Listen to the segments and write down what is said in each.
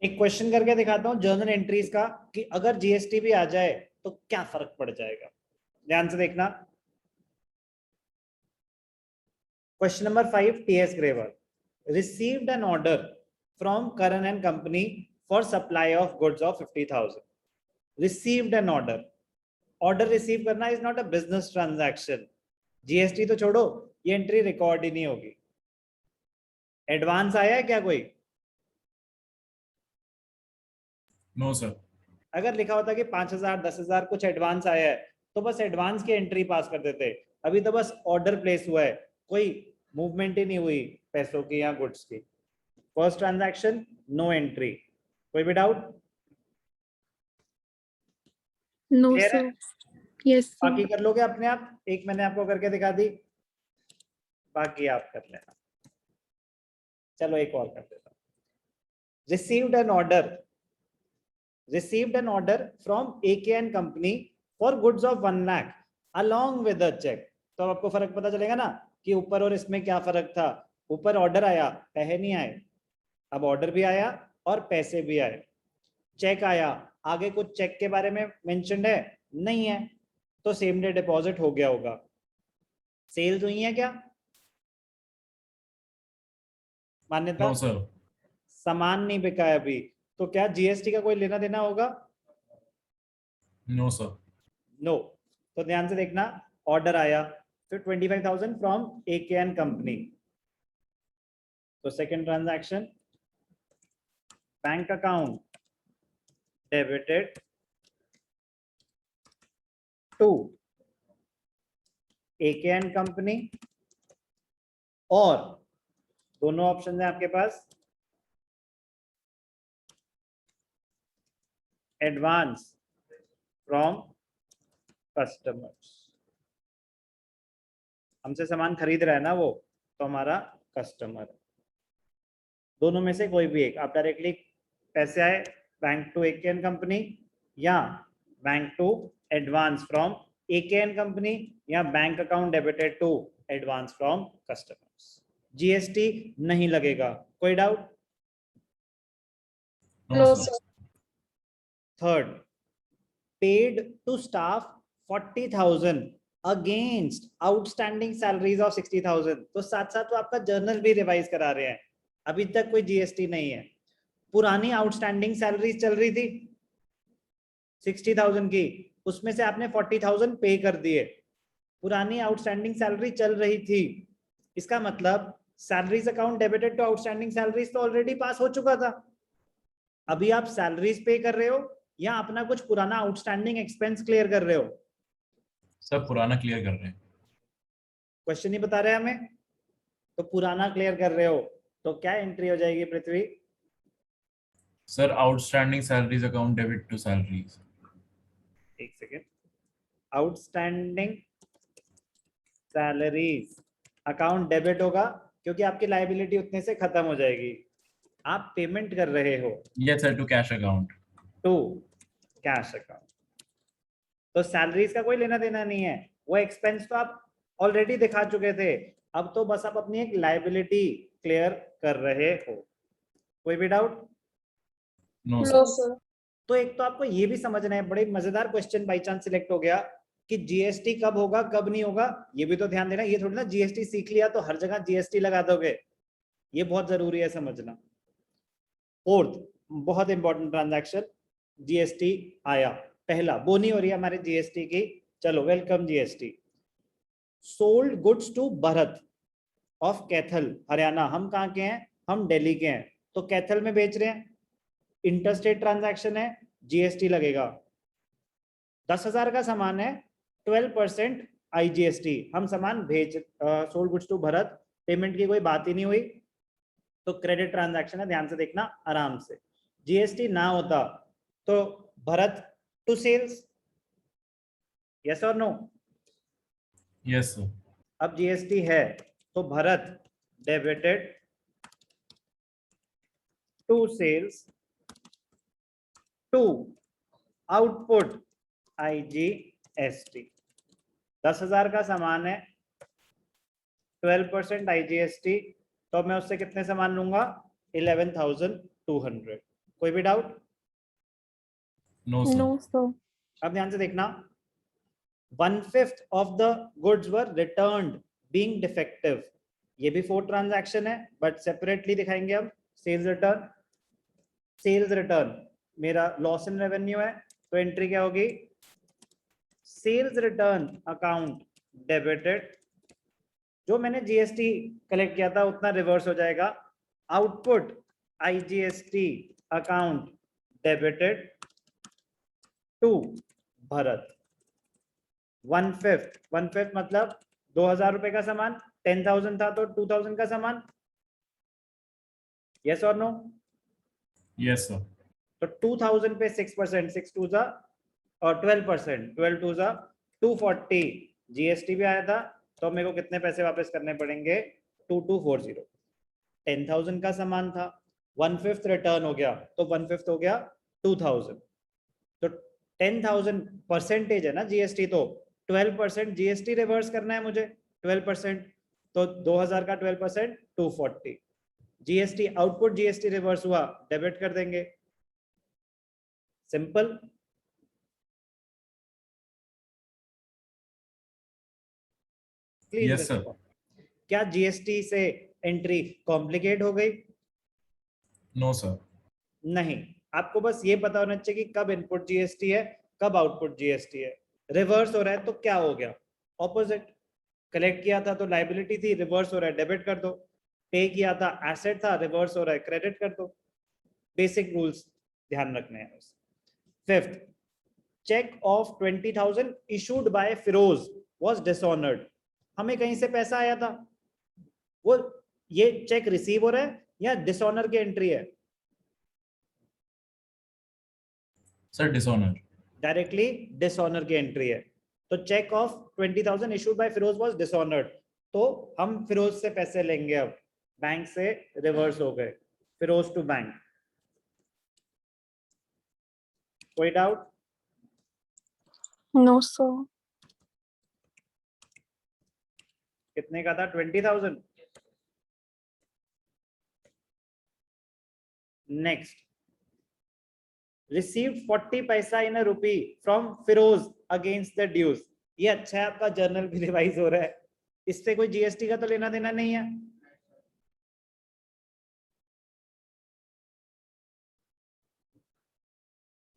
एक क्वेश्चन करके दिखाता हूं जर्नल एंट्रीज का कि अगर जीएसटी भी आ जाए तो क्या फर्क पड़ जाएगा। ध्यान से देखना। Question number 5, TS Grover received an order from Karan and company for supply of goods of 50,000। Received an order, order receive करना is not a business transaction. GST तो छोड़ो, ये एंट्री रिकॉर्ड ही नहीं होगी। एडवांस आया है क्या कोई? No sir. अगर लिखा होता कि 5,000 10,000 कुछ एडवांस आया है तो बस एडवांस की एंट्री पास कर देते। अभी तो बस ऑर्डर प्लेस हुआ है, कोई मूवमेंट ही नहीं हुई पैसों की या गुड्स की। First transaction, no entry. कोई भी डाउट? नो क्लियर है? सर। यस बाकी सर। कर लोगे अपने आप, एक मैंने आपको करके दिखा दी, बाकी आप कर लेना। चलो एक और कर देता हूं। received an order from AKN company for goods of 1 lakh along with a check। तो आपको फर्क पता चलेगा ना कि ऊपर और इसमें क्या फर्क था। ऊपर ऑर्डर आया, पैसे नहीं आए। अब ऑर्डर भी आया और पैसे भी आए। चेक आया, आगे कुछ चेक के बारे में मेंशन्ड है नहीं है, तो सेम डे डिपॉजिट हो गया होगा। सेल्स हुई है क्या? मान्यता? No sir. सामान नहीं बिका है अभी, तो क्या जीएसटी का कोई लेना देना होगा? No sir. नो। तो ध्यान से देखना, ऑर्डर आया फिर 25,000 फ्रॉम एकेएन कंपनी। तो second transaction, bank account debited to AKN company, और दोनों ऑप्शन है आपके पास, एडवांस फ्रॉम कस्टमर्स। हमसे सामान खरीद रहा है ना वो, तो हमारा कस्टमर है। दोनों में से कोई भी एक, आप डायरेक्टली पैसे आए बैंक टू एकेएन कंपनी, या bank to advance from AKN company, या bank account debited to advance from customers. GST नहीं लगेगा। कोई doubt? No sir. Third, paid to staff 40,000 against outstanding salaries of 60,000। तो साथ साथ वो आपका जर्नल भी रिवाइज करा रहे हैं। अभी तक कोई जीएसटी नहीं है। पुरानी आउटस्टैंडिंग सैलरीज चल रही थी 60,000 की, उसमें से आपने 40,000 पे कर दिए। पुरानी आउटस्टैंडिंग सैलरी चल रही थी, इसका मतलब salaries account debited to outstanding salaries तो ऑलरेडी पास हो चुका था। अभी आप सैलरीज पे कर रहे हो या अपना कुछ पुराना आउटस्टैंडिंग एक्सपेंस क्लियर कर रहे हो? सब पुराना क्लियर कर रहे हैं। क्वेश्चन ही बता रहे हैं हमें, तो पुराना क्लियर कर रहे हो तो क्या एंट्री हो जाएगी Prithvi? Sir outstanding salaries account debit to salaries. एक second, outstanding salaries account debit होगा क्योंकि आपकी लायबिलिटी उतने से खत्म हो जाएगी। आप पेमेंट कर रहे हो yes sir, to cash account. To cash account. तो सैलरीज का कोई लेना देना नहीं है, वो एक्सपेंस तो आप ऑलरेडी दिखा चुके थे। अब तो बस आप अपनी एक लायबिलिटी क्लियर कर रहे हो। कोई भी डाउट? No sir. तो एक तो आपको ये भी समझना है, बड़े मजेदार क्वेश्चन बाई चांस सिलेक्ट हो गया कि जीएसटी कब होगा कब नहीं होगा, ये भी तो ध्यान देना। ये थोड़ी ना जीएसटी सीख लिया तो हर जगह जीएसटी लगा दोगे, ये बहुत जरूरी है समझना। फोर्थ बहुत इंपॉर्टेंट ट्रांजैक्शन, जीएसटी आया, पहला बोनी हो रही है हमारे जीएसटी की। चलो welcome GST. Sold goods to Bharat of Kaithal Haryana. हम कहाँ के हैं? हम दिल्ली के हैं, तो कैथल में बेच रहे हैं, इंटरस्टेट ट्रांजैक्शन है, जीएसटी लगेगा। 10,000 का सामान है, 12% आईजीएसटी। हम सामान भेज sold goods to Bharat, payment की कोई बात ही नहीं हुई, तो क्रेडिट ट्रांजैक्शन है। ध्यान से देखना आराम से। जीएसटी ना होता तो भरत टू सेल्स, यस और नो? Yes sir. अब जीएसटी है तो Bharat debited to sales to output IGST. 10,000 का सामान है, 12% आईजीएसटी, तो मैं उससे कितने सामान लूंगा? 11,200। कोई भी doubt? No, sir. No, sir. अब ध्यान से देखना, 1/5 of the goods were returned being defective, ये भी 4 ट्रांजैक्शन है बट सेपरेटली दिखाएंगे हम। सेल्स रिटर्न, सेल्स रिटर्न मेरा लॉस इन रेवेन्यू है, तो एंट्री क्या होगी? सेल्स रिटर्न अकाउंट डेबिटेड, जो मैंने जीएसटी कलेक्ट किया था उतना रिवर्स हो जाएगा। Output IGST account debited to Bharat. 1/5 मतलब 2000 रुपए का सामान, 10,000 था तो 2000 का सामान। यस और नो? Yes, sir. तो 2000 पे 6%, 6 टू जा और 12%, 12 टू जा 240 जीएसटी भी आया था, तो मेरे को कितने पैसे वापस करने पड़ेंगे? 2240। 10,000 का सामान था, 1/5 रिटर्न हो गया, तो 1/5 हो गया 2000। तो 10,000 परसेंटेज है ना जीएसटी, तो 12% जीएसटी रिवर्स करना है मुझे, 12%, तो 2000 का 12% 240। जीएसटी आउटपुट जीएसटी रिवर्स हुआ, डेबिट कर देंगे। सिंपल। Yes, sir. क्या जीएसटी से एंट्री कॉम्प्लिकेट हो गई? No, sir. नहीं, आपको बस ये पता होना चाहिए कि कब इनपुट जीएसटी है, कब आउटपुट जीएसटी है। रिवर्स हो रहा है तो क्या हो गया? ऑपोजिट। कलेक्ट किया था तो लायबिलिटी थी, रिवर्स हो रहा है, डेबिट कर दो। पे किया था, एसेट था, रिवर्स हो रहा है, क्रेडिट कर दो। बेसिक रूल्स ध्यान रखने हैं। Fifth, cheque of 20,000 issued by Firoz was dishonoured. हमें कहीं से पैसा आया था, वो ये चेक रिसीव हो रहा है या डिसऑनर की एंट्री है? Sir, dishonor. डायरेक्टली डिसऑनर की एंट्री है। तो cheque of 20,000 issued by Firoz was dishonoured, तो हम फिरोज से पैसे लेंगे। अब बैंक से रिवर्स हो गए, फिरोज टू बैंक। कोई डाउट? No, sir. कितने का था? 20,000। नेक्स्ट, रिसीव्ड 40 पैसा in a rupee from Firoz against the dues. ये अच्छा है, आपका जर्नल भी रिवाइज हो रहा है, इससे कोई जीएसटी का तो लेना देना नहीं है।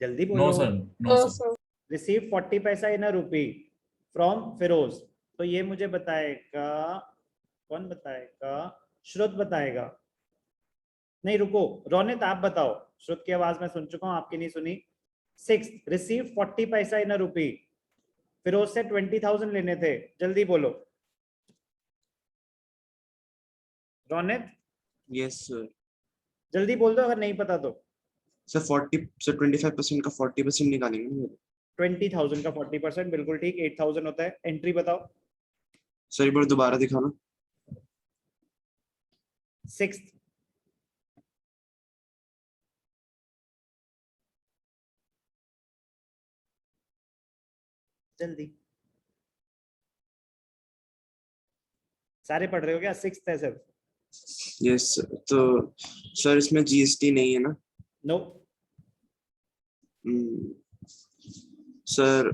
जल्दी बोलो। No, sir. No, sir. Receive 40 पैसा in a rupee from Firoz, तो ये मुझे बताएगा, कौन बताएगा? श्रुत बताएगा। नहीं रुको, रोनित आप बताओ, श्रुत की आवाज मैं सुन चुका हूं, आपकी नहीं सुनी। 6, रिसीव 40 पैसा इन अ रुपी, फिरोज से 20,000 लेने थे, जल्दी बोलो। Ronit yes sir. जल्दी बोल दो अगर नहीं पता तो। सर 40 सर 25% का 40% निकालेंगे ना? 20,000 का 40%, बिल्कुल ठीक, 8,000 होता है। एंट्री बताओ। सर एक बार दोबारा दिखाना। 6, जल्दी, सारे पढ़ रहे हो क्या? 6 है सिर्फ। Yes sir. तो सर इसमें जीएसटी नहीं है ना? No. Sir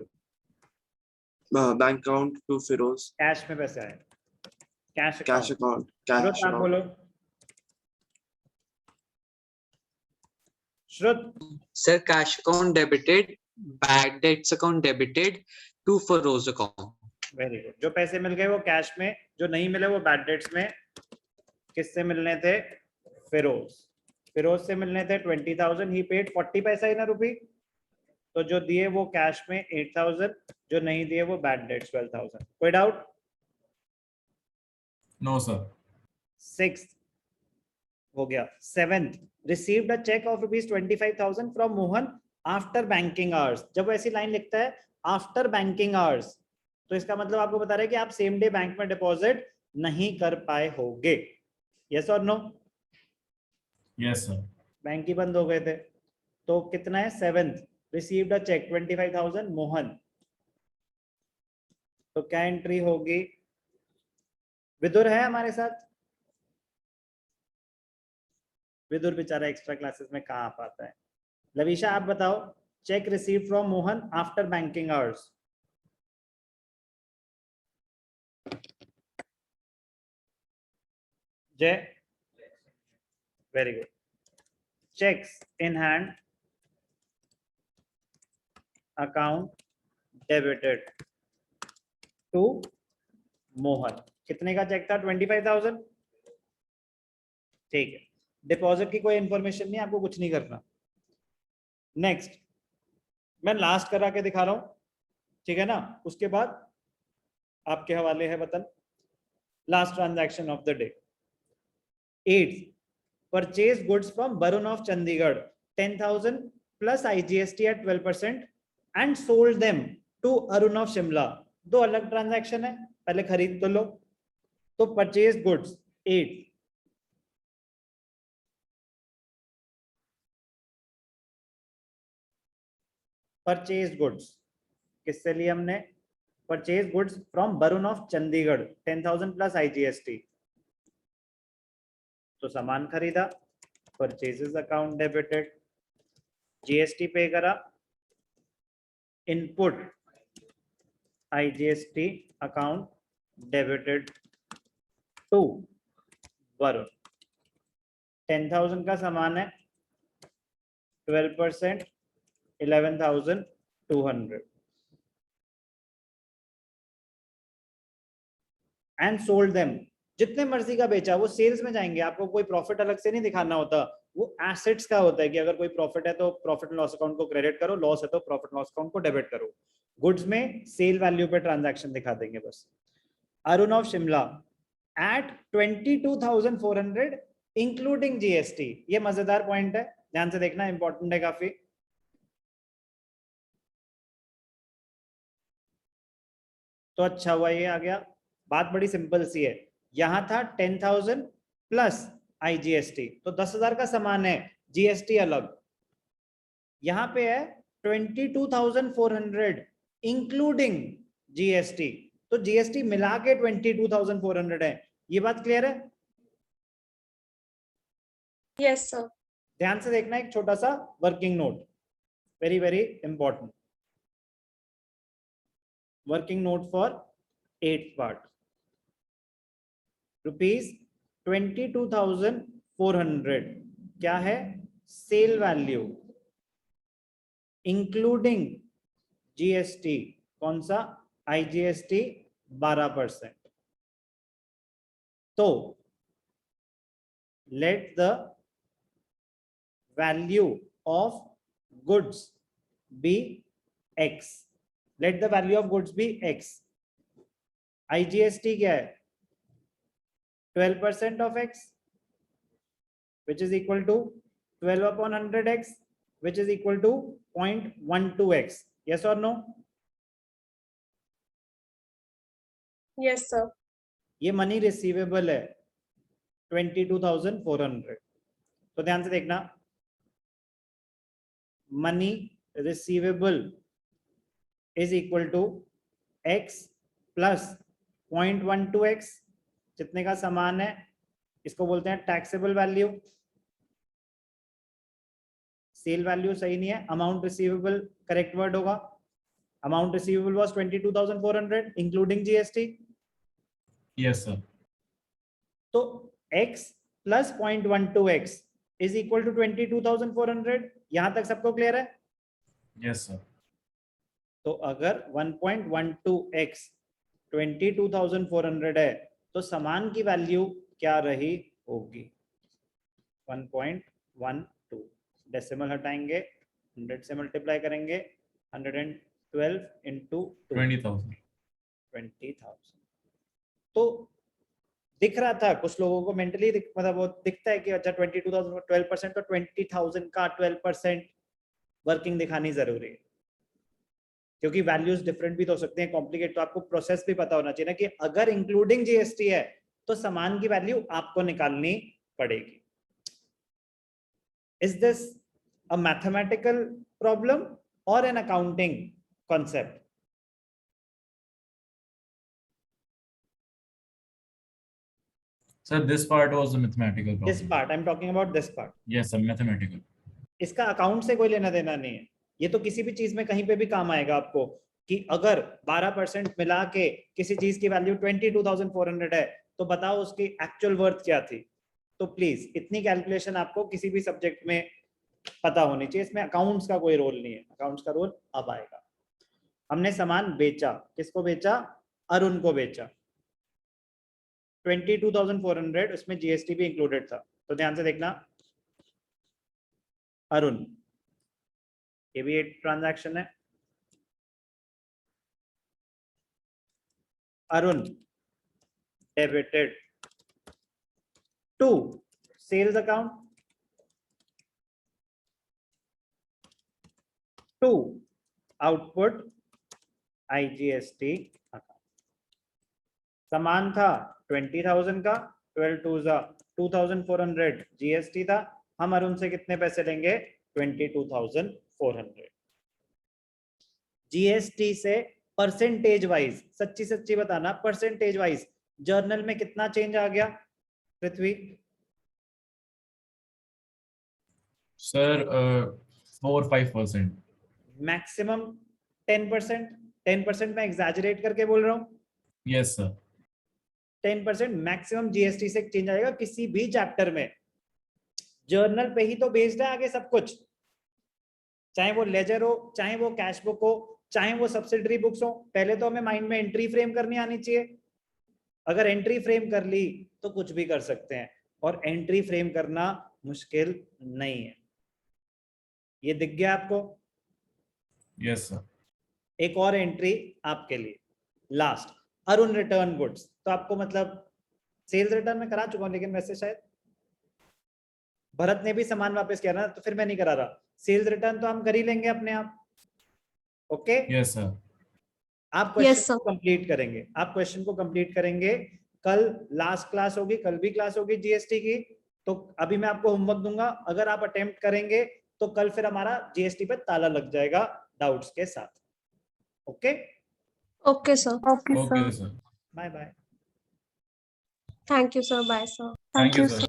bank account to Firoz. Cash में पैसे आए, कैश कैश अकाउंट। अकाउंट। श्रुत कैश आप बोलो। श्रुत। Sir, cash account debited, bad debts account debited, to Feroz account. Very good, जो पैसे मिल गए वो कैश में, जो नहीं मिले वो बैड डेट्स में। किससे मिलने थे? फिरोज। फिरोज से मिलने थे 20,000, ही पेड 40 पैसा इन रुपी, तो जो दिए वो कैश में 8,000, जो नहीं दिए वो बैड डेट्स 12,000। कोई डाउट? No, sir. 6 हो गया। 7th, received a cheque of ₹25,000 from Mohan after banking hours. जब वो ऐसी लाइन लिखता है आफ्टर बैंकिंग आवर्स, तो इसका मतलब आपको बता रहा है कि आप सेम डे बैंक में डिपॉजिट नहीं कर पाए होगे। यस और नो? Yes, sir. बैंक ही बंद हो गए थे। तो कितना है? 7th, received a check 25,000 Mohan, तो क्या एंट्री होगी? विदुर है हमारे साथ? विदुर बेचारा एक्स्ट्रा क्लासेस में कहाँ आ पाता है। लविशा आप बताओ, cheque receive from Mohan after banking hours. Jay, very good. Cheques in hand account debited to Mohan. कितने का चेक था? 25,000। ठीक है, डिपॉजिट की कोई इंफॉर्मेशन नहीं, आपको कुछ नहीं करना। नेक्स्ट मैं लास्ट करा के दिखा रहा हूं, ठीक है ना, उसके बाद आपके हवाले है बतन। Last transaction of the day, 8 purchase goods from Varun of Chandigarh 10,000 plus IGST at 12% and sold them to Arun of Shimla. दो अलग ट्रांजैक्शन है, पहले खरीद तो लो। तो परचेज गुड्स 8, परचेज गुड्स किससे लिए हमने? Purchase goods from Varun of Chandigarh 10,000 plus IGST। तो सामान खरीदा, purchases account debited, GST pay करा, input IGST account debited to Varun. 10,000 का सामान है, 12% 11,200 एंड सोल्ड देम। जितने मर्जी का बेचा वो सेल्स में जाएंगे, आपको कोई प्रॉफिट अलग से नहीं दिखाना होता, वो एसेट्स का होता है कि अगर कोई प्रॉफिट है तो प्रॉफिट एंड लॉस अकाउंट को क्रेडिट करो, लॉस है तो प्रॉफिट लॉस अकाउंट को डेबिट करो। गुड्स में सेल वैल्यू पे ट्रांजैक्शन दिखा देंगे बस। Arun of Shimla at 22,400 including GST। ये मजेदार पॉइंट है, ध्यान से देखना, इंपॉर्टेंट है काफी। तो अच्छा हुआ ये आ गया, बात बड़ी सिंपल सी है। यहां था 10,000 प्लस IGST, तो 10,000 का सामान है, GST अलग। यहां पे है 22,400 इंक्लूडिंग GST, तो GST मिला के 22,400 है। ये बात क्लियर है? Yes sir. ध्यान से देखना, एक छोटा सा working note, very very important working note for 8th part. ₹22,400 क्या है? Sale value including GST। कौन सा? IGST 12%। तो let the value of goods be X। Let the value of goods be X। IGST क्या है? 12% of X, which is equal to 12 upon 100X, which is equal to 0.12X. Yes or no? Yes sir. ये money receivable है 22,400। तो ध्यान से देखना, money receivable is equal to X plus 0.12X। जितने का सामान है इसको बोलते हैं टैक्सेबल वैल्यू। सेल वैल्यू सही नहीं है, अमाउंट रिसीवेबल करेक्ट वर्ड होगा। Amount receivable was 22,400 including GST। Yes, sir. तो X plus 0.12X is equal to 22,400। यहां तक सबको क्लियर है? Yes, sir. तो अगर 1.12X 22,400 है तो सामान की वैल्यू क्या रही होगी? 1.12। डेसिमल हटाएंगे, 100 से मल्टीप्लाई करेंगे, 112 इंटू 20,000. 20,000। तो दिख रहा था कुछ लोगों को मेंटली, मतलब वो दिखता है कि अच्छा 22,000 12%, तो 20,000 का 12% वर्किंग दिखानी जरूरी है, क्योंकि वैल्यूज डिफरेंट भी तो हो सकते हैं, कॉम्प्लिकेट। तो आपको प्रोसेस भी पता होना चाहिए ना कि अगर इंक्लूडिंग GST है तो सामान की वैल्यू आपको निकालनी पड़ेगी। Is this a mathematical problem or an accounting concept? Sir, this part was a mathematical problem. This part I am talking about this part. Yes, sir, mathematical. इसका अकाउंट से कोई लेना देना नहीं है. ये तो किसी भी चीज में कहीं पे भी काम आएगा आपको कि अगर 12% मिला के किसी चीज की वैल्यू 22,400 है तो बताओ उसकी एक्चुअल वर्थ क्या थी. तो प्लीज इतनी कैलकुलेशन आपको किसी भी सब्जेक्ट में पता होनी चाहिए. इसमें अकाउंट्स का कोई रोल नहीं है. अकाउंट्स का रोल अब आएगा. हमने सामान बेचा. किसको बेचा? अरुण को बेचा. 22,400 उसमें जीएसटी भी इंक्लूडेड था. तो ध्यान से देखना. अरुण, ये भी एक ट्रांजैक्शन है. Arun debited to sales account to output IGST account. सामान था 20,000 का. 12 टू 2,400 जीएसटी था. हम अरुण से कितने पैसे लेंगे? 22,400. जीएसटी से परसेंटेज वाइज, सच्ची सच्ची बताना, परसेंटेज वाइज जर्नल में कितना चेंज आ गया पृथ्वी? Sir, 4-5%. मैक्सिमम 10%. 10% मैं एग्जैजरेट करके बोल रहा हूं. Yes, sir. 10% मैक्सिमम जीएसटी से चेंज आएगा किसी भी चैप्टर में. जर्नल पे ही तो बेस्ड है आगे सब कुछ. चाहे वो लेजर हो, चाहे वो कैश बुक हो, चाहे वो सब्सिडरी बुक्स हो. पहले तो हमें माइंड में एंट्री फ्रेम करनी आनी चाहिए. अगर एंट्री फ्रेम कर ली तो कुछ भी कर सकते हैं. और एंट्री फ्रेम करना मुश्किल नहीं है. ये दिख गया आपको? Yes, sir. एक और एंट्री आपके लिए लास्ट. Arun return goods. तो आपको मतलब सेल्स रिटर्न में करा चुका हूं, लेकिन वैसे शायद भरत ने भी सामान वापस किया ना, तो फिर मैं नहीं करा रहा. सेल्स रिटर्न तो हम कर ही लेंगे अपने आप. ओके. Yes, sir. आप Yes, क्वेश्चन sir. को कंप्लीट करेंगे. आप क्वेश्चन को कंप्लीट करेंगे. कल लास्ट क्लास होगी, कल भी क्लास होगी जीएसटी की. तो अभी मैं आपको होमवर्क दूंगा. अगर आप अटेम्प्ट करेंगे तो कल फिर हमारा जीएसटी पे ताला लग जाएगा डाउट्स के साथ. Okay. Okay, sir. Okay, sir. Bye bye. Thank you, sir. Bye, sir. Thank you, sir.